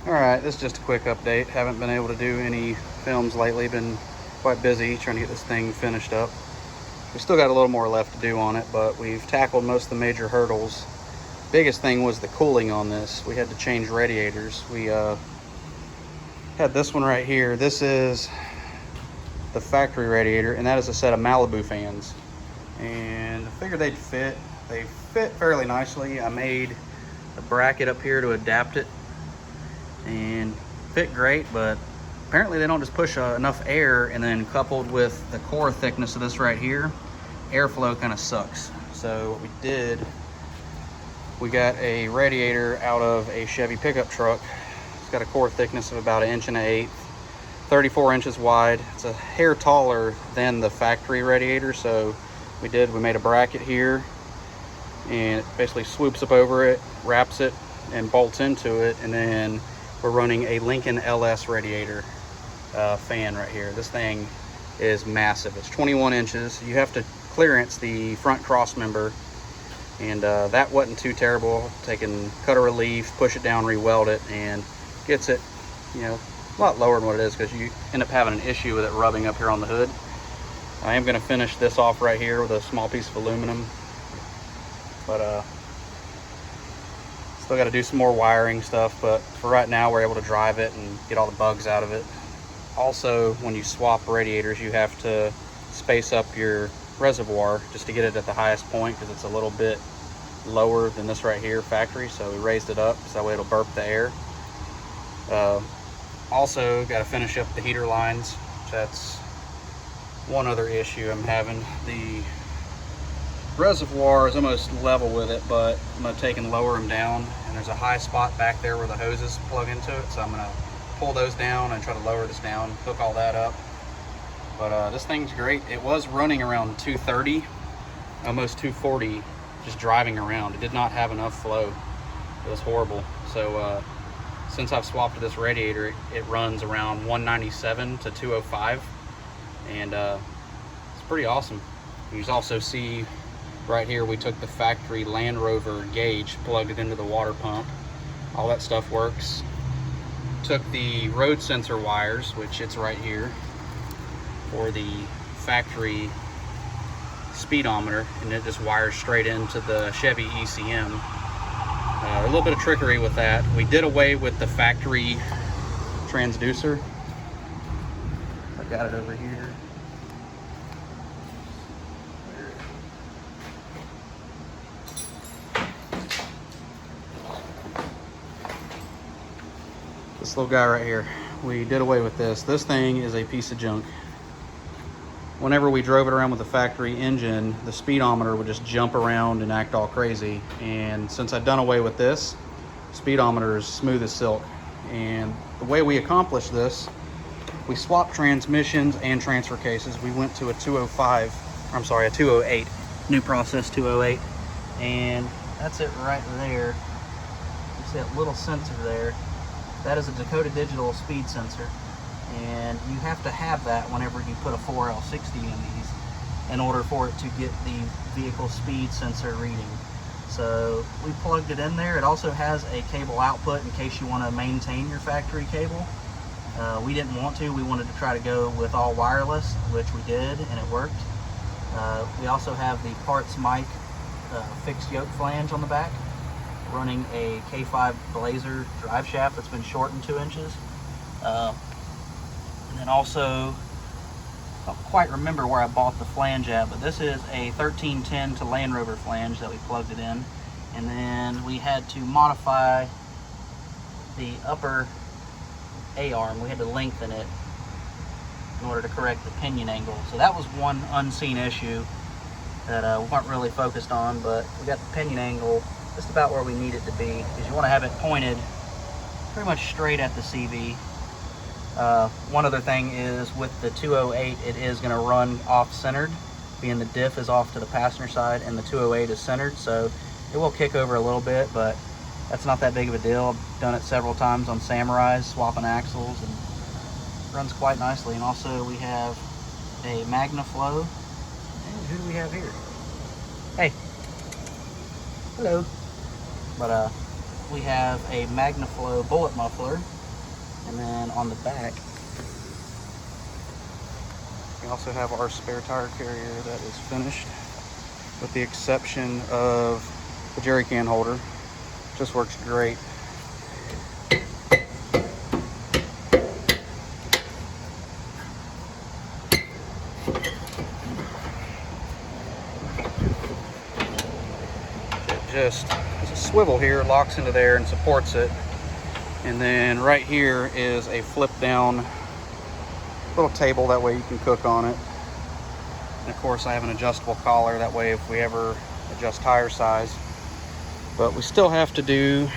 Alright, this is just a quick update. Haven't been able to do any films lately. Been quite busy trying to get this thing finished up. We still got a little more left to do on it, but we've tackled most of the major hurdles. Biggest thing was the cooling on this. We had to change radiators. We had this one right here. This is the factory radiator, and that is a set of Malibu fans. And I figured they'd fit. They fit fairly nicely. I made a bracket up here to adapt it and fit great, but apparently they don't just push enough air, and then coupled with the core thickness of this right here, airflow kind of sucks. So what we did, we got a radiator out of a Chevy pickup truck. It's got a core thickness of about 1.1 inches, 34 inches wide. It's a hair taller than the factory radiator, so we made a bracket here, and it basically swoops up over it, wraps it, and bolts into it, and then we're running a Lincoln LS radiator fan right here. This thing is massive. It's 21 inches. You have to clearance the front cross member, and that wasn't too terrible. Cut a relief, push it down, re-weld it, and gets it, you know, a lot lower than what it is, because you end up having an issue with it rubbing up here on the hood. I am going to finish this off right here with a small piece of aluminum, but still got to do some more wiring stuff, but for right now we're able to drive it and get all the bugs out of it. Also, when you swap radiators, you have to space up your reservoir just to get it at the highest point, because it's a little bit lower than this right here, factory. So we raised it up so that way it'll burp the air. Also got to finish up the heater lines. That's one other issue I'm having. The reservoir is almost level with it, but I'm going to take and lower them down, and there's a high spot back there where the hoses plug into it, so I'm going to pull those down and try to lower this down, hook all that up. But this thing's great. It was running around 230, almost 240, just driving around. It did not have enough flow. It was horrible. So since I've swapped to this radiator, it runs around 197 to 205, and it's pretty awesome. You also see right here, we took the factory Land Rover gauge, plugged it into the water pump. All that stuff works. Took the road sensor wires, which it's right here, for the factory speedometer, and it just wires straight into the Chevy ECM. A little bit of trickery with that. We did away with the factory transducer. I got it over here. This little guy right here, we did away with this. This thing is a piece of junk. Whenever we drove it around with the factory engine, the speedometer would just jump around and act all crazy. And since I've done away with this, speedometer is smooth as silk. And the way we accomplished this, we swapped transmissions and transfer cases. We went to a 208, new process 208. And that's it right there. You see that little sensor there? That is a Dakota Digital speed sensor, and you have to have that whenever you put a 4L60 in these in order for it to get the vehicle speed sensor reading. So we plugged it in there. It also has a cable output in case you want to maintain your factory cable. We didn't want to. We wanted to try to go with all wireless, which we did, and it worked. We also have the parts mic fixed yoke flange on the back, running a K5 Blazer drive shaft that's been shortened 2 inches. And then also, I don't quite remember where I bought the flange at, but this is a 1310 to Land Rover flange that we plugged it in. And then we had to modify the upper A-arm. We had to lengthen it in order to correct the pinion angle. So that was one unseen issue that we weren't really focused on, but we got the pinion angle just about where we need it to be, because you want to have it pointed pretty much straight at the CV. One other thing is with the 208, it is going to run off-centered, being the diff is off to the passenger side and the 208 is centered, so it will kick over a little bit, but that's not that big of a deal. I've done it several times on Samurais, swapping axles, and it runs quite nicely. And also we have a MagnaFlow. And who do we have here? Hey. Hello. But we have a MagnaFlow bullet muffler, and then on the back we also have our spare tire carrier that is finished, with the exception of the jerry can holder. Just works great. There's a swivel here, locks into there and supports it. And then right here is a flip down little table, that way you can cook on it. And of course I have an adjustable collar, that way if we ever adjust tire size. But we still have to do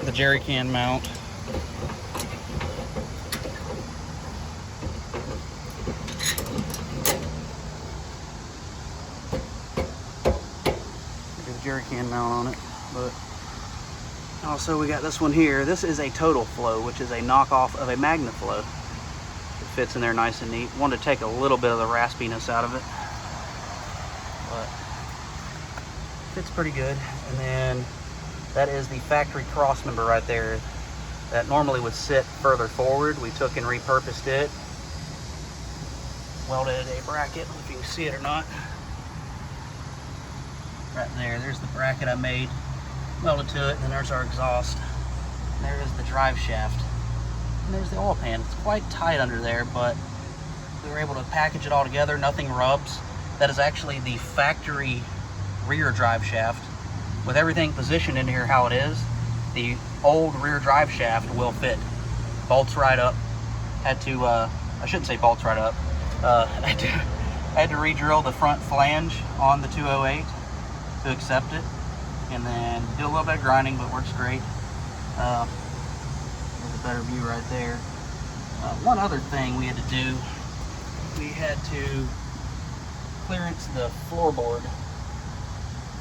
the jerry can mount. Jerry can mount on it, but also we got this one here. This is a Total Flow, which is a knockoff of a MagnaFlow. It fits in there nice and neat. Wanted to take a little bit of the raspiness out of it, but fits pretty good. And then that is the factory cross member right there that normally would sit further forward. We took and repurposed it, welded a bracket, if you can see it or not. Right there's the bracket I made, welded to it, and there's our exhaust. And there is the drive shaft. And there's the oil pan. It's quite tight under there, but we were able to package it all together, nothing rubs. That is actually the factory rear drive shaft. With everything positioned in here how it is, the old rear drive shaft will fit. Bolts right up. Had to, I shouldn't say bolts right up. I had to re-drill the front flange on the 208 to accept it, and then do a little bit of grinding, but works great. There's a better view right there. One other thing we had to do, we had to clearance the floorboard.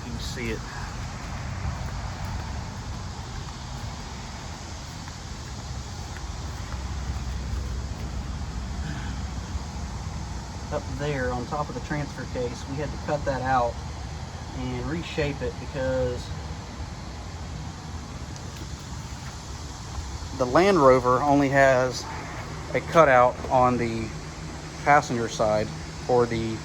You can see it. Up there on top of the transfer case, we had to cut that out and reshape it because the Land Rover only has a cutout on the passenger side for the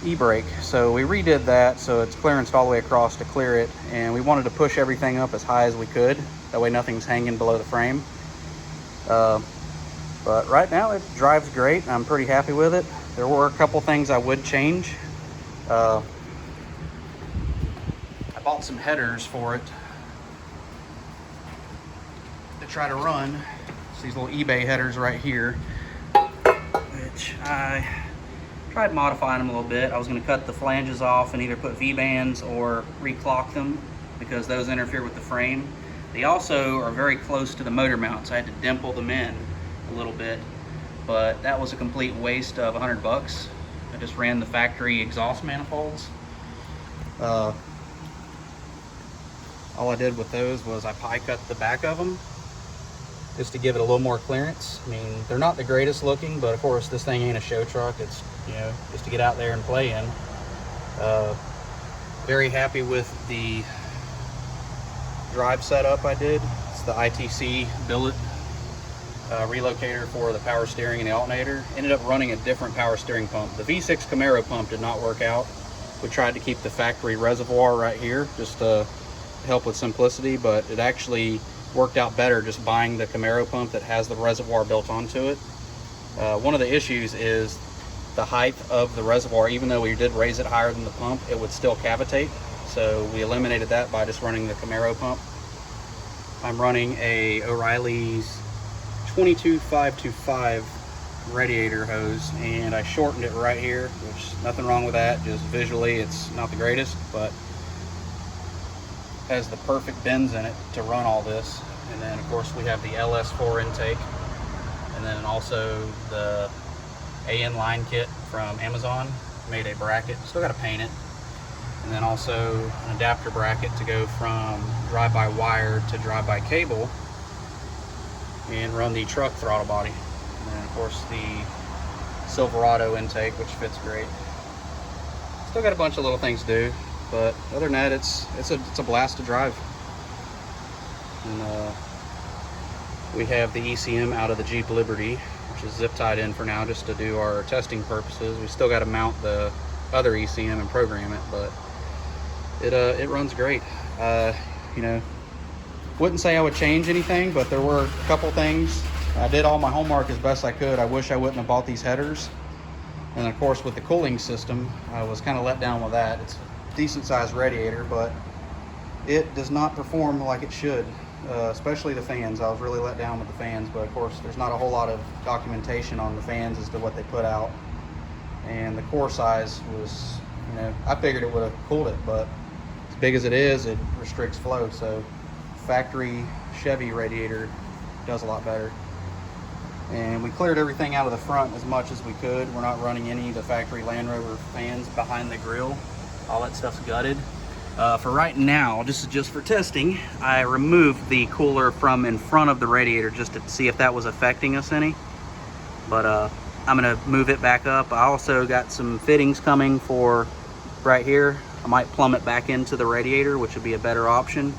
e-brake. So we redid that so it's clearanced all the way across to clear it, and we wanted to push everything up as high as we could. That way nothing's hanging below the frame. But right now it drives great. I'm pretty happy with it. There were a couple things I would change. I bought some headers for it to try to run. It's these little eBay headers right here, which I tried modifying them a little bit. I was going to cut the flanges off and either put V-bands or reclock them because those interfere with the frame. They also are very close to the motor mount, so I had to dimple them in a little bit, but that was a complete waste of $100. I just ran the factory exhaust manifolds. All I did with those was I pie cut the back of them just to give it a little more clearance. I mean, they're not the greatest looking, but of course this thing ain't a show truck. It's, you know, just to get out there and play in. Very happy with the drive setup I did. It's the ITC billet relocator for the power steering and the alternator. Ended up running a different power steering pump. The V6 Camaro pump did not work out. We tried to keep the factory reservoir right here just to help with simplicity, but it actually worked out better just buying the Camaro pump that has the reservoir built onto it. One of the issues is the height of the reservoir. Even though we did raise it higher than the pump, it would still cavitate. So we eliminated that by just running the Camaro pump. I'm running a O'Reilly's 22525 radiator hose, and I shortened it right here, which nothing wrong with that. Just visually it's not the greatest, but has the perfect bends in it to run all this. And then of course we have the LS4 intake, and then also the AN line kit from Amazon. Made a bracket, still got to paint it, and then also an adapter bracket to go from drive-by-wire to drive-by-cable and run the truck throttle body. And then of course the Silverado intake, which fits great. Still got a bunch of little things to do, But other than that, it's a blast to drive. And we have the ECM out of the Jeep Liberty, which is zip tied in for now just to do our testing purposes. We still got to mount the other ECM and program it, but it runs great. You know, wouldn't say I would change anything, but there were a couple things. I did all my homework as best I could. I wish I wouldn't have bought these headers. And of course with the cooling system, I was kind of let down with that. It's a decent sized radiator, but it does not perform like it should, especially the fans. I was really let down with the fans, but of course there's not a whole lot of documentation on the fans as to what they put out. And the core size was, you know, I figured it would have cooled it, but as big as it is, it restricts flow. So factory Chevy radiator does a lot better. And we cleared everything out of the front as much as we could. We're not running any of the factory Land Rover fans behind the grill. All that stuff's gutted. For right now, just for testing, I removed the cooler from in front of the radiator just to see if that was affecting us any. But I'm gonna move it back up. I also got some fittings coming for right here. I might plumb it back into the radiator, which would be a better option.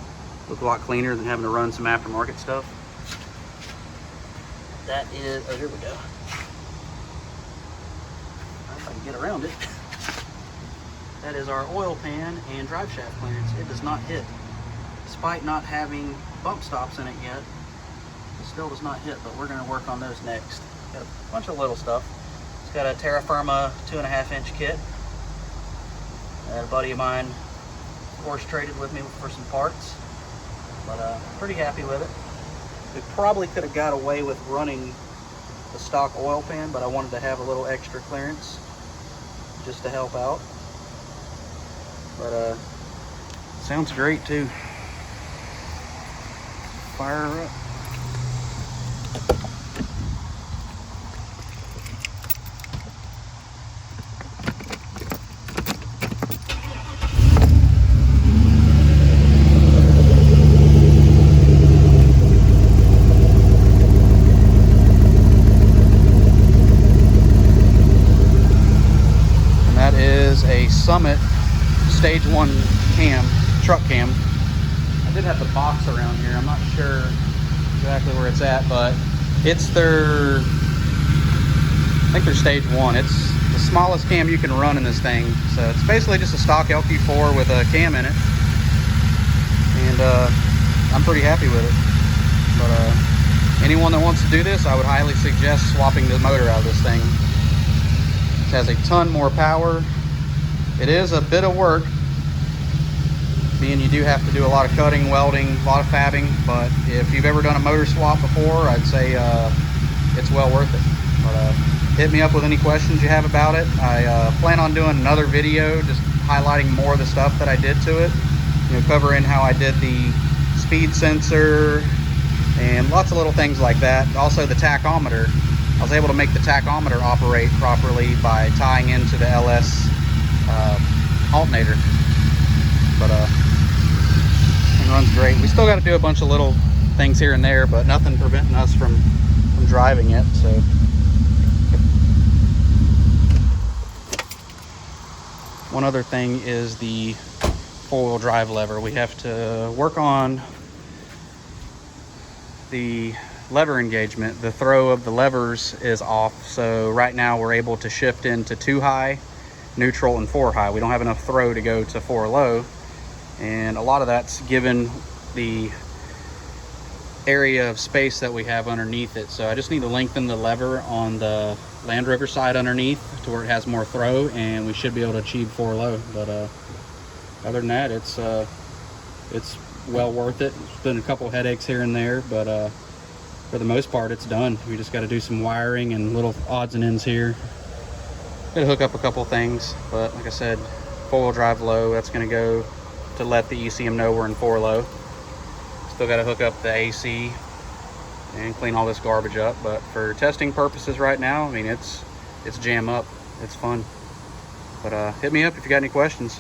Look a lot cleaner than having to run some aftermarket stuff. That is, oh, here we go. If I can get around it. That is our oil pan and drive shaft clearance. It does not hit. Despite not having bump stops in it yet, it still does not hit, but we're gonna work on those next. Got a bunch of little stuff. It's got a Terra Firma 2.5-inch kit. A buddy of mine, of course, traded with me for some parts, but pretty happy with it. We probably could have got away with running the stock oil pan, but I wanted to have a little extra clearance just to help out. But sounds great too. Fire her up. Summit stage 1 cam, truck cam. I did have the box around here. I'm not sure exactly where it's at, but it's their, I think they're stage 1. It's the smallest cam you can run in this thing. So it's basically just a stock Lq4 with a cam in it. And I'm pretty happy with it. But anyone that wants to do this, I would highly suggest swapping the motor out of this thing. It has a ton more power. It is a bit of work, being you do have to do a lot of cutting, welding, a lot of fabbing, but if you've ever done a motor swap before, I'd say it's well worth it. But hit me up with any questions you have about it. I plan on doing another video just highlighting more of the stuff that I did to it, you know, covering how I did the speed sensor and lots of little things like that. Also the tachometer. I was able to make the tachometer operate properly by tying into the LS alternator, but it runs great. We still got to do a bunch of little things here and there, but nothing preventing us from driving it. So one other thing is the four-wheel drive lever. We have to work on the lever engagement. The throw of the levers is off, so right now we're able to shift into 2 high, neutral, and 4 high. We don't have enough throw to go to 4 low, and a lot of that's given the area of space that we have underneath it. So I just need to lengthen the lever on the Land Rover side underneath to where it has more throw, and we should be able to achieve 4 low. But other than that, it's well worth it. It's been a couple headaches here and there, but for the most part it's done. We just got to do some wiring and little odds and ends here. Gonna hook up a couple things, but like I said, 4-wheel drive low, that's gonna go to let the ECM know we're in 4 low. Still gotta hook up the AC and clean all this garbage up, but for testing purposes right now, I mean, it's jam up, it's fun. But hit me up if you got any questions.